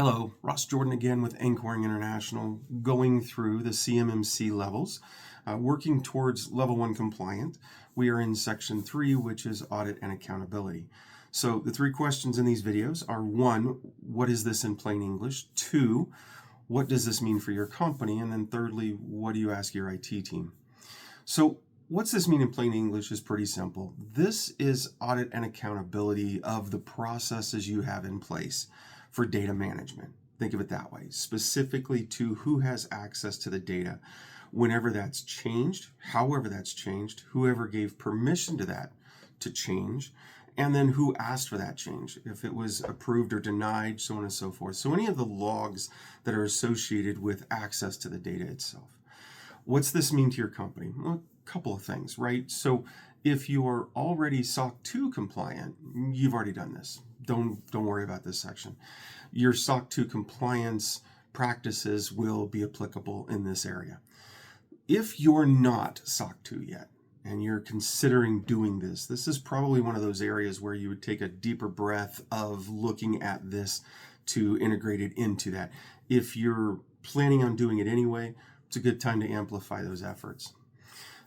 Hello, Ross Jordan again with Anchoring International, going through the CMMC levels, working towards level 1 compliant. We are in section 3, which is audit and accountability. So the 3 questions in these videos are: 1, what is this in plain English? 2, what does this mean for your company? And then thirdly, what do you ask your IT team? So what's this mean in plain English is pretty simple. This is audit and accountability of the processes you have in place for data management. Think of it that way, specifically to who has access to the data, whenever that's changed, however that's changed, whoever gave permission to that to change, and then who asked for that change, if it was approved or denied, so on and so forth. So any of the logs that are associated with access to the data itself. What's this mean to your company? Well, a couple of things, right? So if you are already SOC 2 compliant, you've already done this. Don't worry about this section. Your SOC 2 compliance practices will be applicable in this area. If you're not SOC 2 yet and you're considering doing this, this is probably one of those areas where you would take a deeper breath of looking at this to integrate it into that. If you're planning on doing it anyway, it's a good time to amplify those efforts.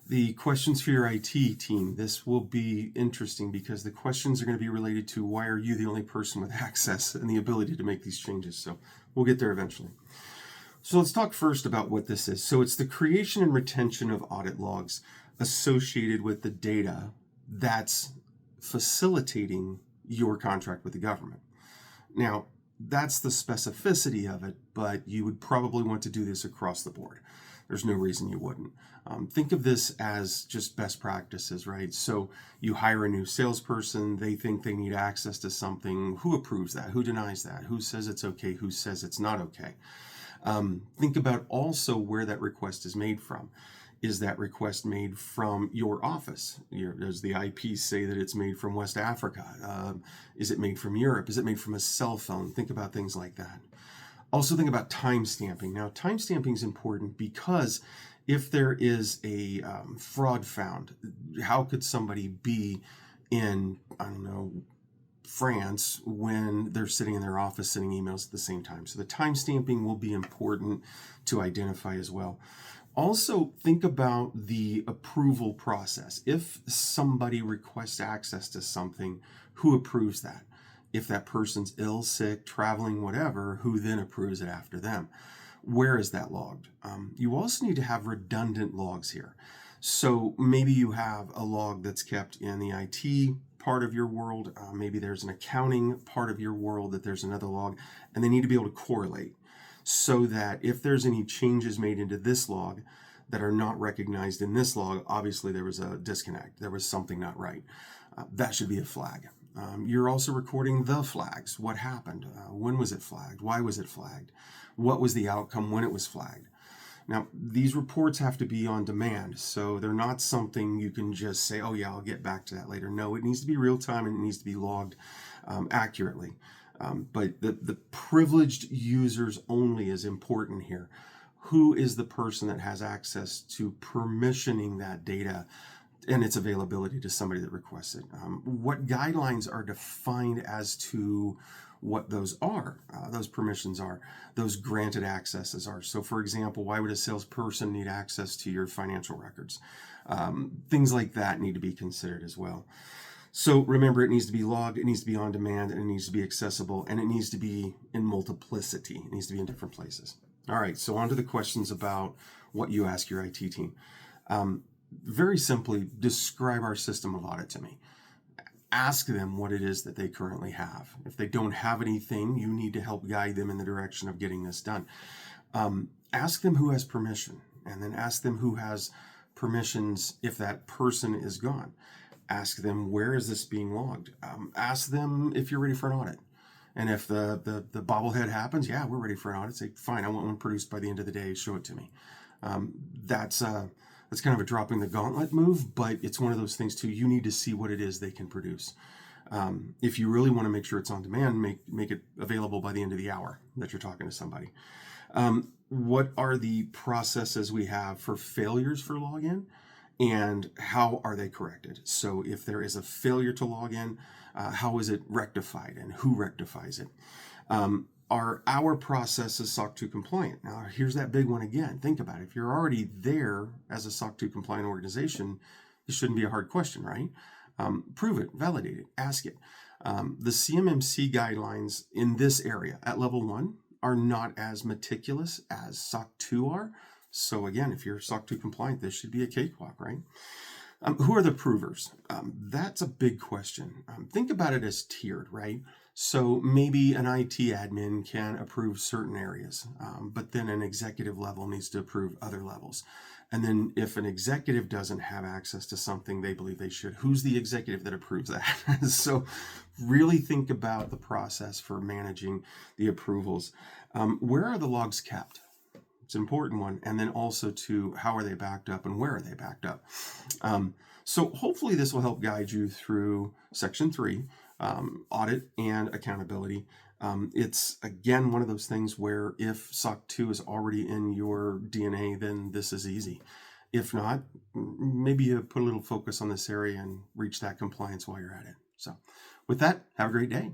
The questions for your IT team, this will be interesting because the questions are going to be related to why are you the only person with access and the ability to make these changes. So we'll get there eventually. So let's talk first about what this is. So it's the creation and retention of audit logs associated with the data that's facilitating your contract with the government. Now, that's the specificity of it, but you would probably want to do this across the board. There's no reason you wouldn't. Think of this as just best practices, right? So you hire a new salesperson, they think they need access to something. Who approves that? Who denies that? Who says it's okay? Who says it's not okay? Think about also where that request is made from. Is that request made from your office? Does the IP say that it's made from West Africa? Is it made from Europe? Is it made from a cell phone? Think about things like that. Also think about time stamping. Now, time stamping is important because if there is a fraud found, how could somebody be in, France when they're sitting in their office sending emails at the same time? So the time stamping will be important to identify as well. Also, think about the approval process. If somebody requests access to something, who approves that? If that person's ill, sick, traveling, whatever, who then approves it after them? Where is that logged? You also need to have redundant logs here. So maybe you have a log that's kept in the IT part of your world. Maybe there's an accounting part of your world that there's another log, and they need to be able to correlate so that if there's any changes made into this log that are not recognized in this log, obviously there was a disconnect. There was something not right. That should be a flag. You're also recording the flags. What happened? When was it flagged? Why was it flagged? What was the outcome when it was flagged? Now, these reports have to be on demand, so they're not something you can just say, oh yeah, I'll get back to that later. No, it needs to be real time and it needs to be logged accurately. But the privileged users only is important here. Who is the person that has access to permissioning that data and its availability to somebody that requests it? What guidelines are defined as to what those are, those permissions are, those granted accesses are. So for example, why would a salesperson need access to your financial records? Things like that need to be considered as well. So remember, it needs to be logged, it needs to be on demand, and it needs to be accessible, and it needs to be in multiplicity. It needs to be in different places. All right, so on to the questions about what you ask your IT team. Very simply, describe our system of audit to me. Ask them what it is that they currently have. If they don't have anything, you need to help guide them in the direction of getting this done. Ask them who has permission, and then ask them who has permissions if that person is gone. Ask them, where is this being logged? Ask them if you're ready for an audit. And if the bobblehead happens, yeah, we're ready for an audit. Say, fine, I want one produced by the end of the day. Show it to me. That's kind of a dropping the gauntlet move, but it's one of those things too. You need to see what it is they can produce. If you really want to make sure it's on demand, make it available by the end of the hour that you're talking to somebody. What are the processes we have for failures for login? And how are they corrected? So if there is a failure to log in, how is it rectified and who rectifies it? Are our processes SOC 2 compliant? Now, here's that big one again. Think about it. If you're already there as a SOC 2 compliant organization, this shouldn't be a hard question, right? Prove it, validate it, ask it. The CMMC guidelines in this area at level 1 are not as meticulous as SOC 2 are. So again, if you're SOC 2 compliant, this should be a cakewalk, right? Who are the provers? That's a big question. Think about it as tiered, right? So maybe an IT admin can approve certain areas, but then an executive level needs to approve other levels. And then if an executive doesn't have access to something they believe they should, who's the executive that approves that? So really think about the process for managing the approvals. Where are the logs kept? It's an important one. And then also to how are they backed up and where are they backed up? So hopefully this will help guide you through section 3, audit and accountability. It's again one of those things where if SOC 2 is already in your DNA, then this is easy. If not, maybe you put a little focus on this area and reach that compliance while you're at it. So with that, have a great day.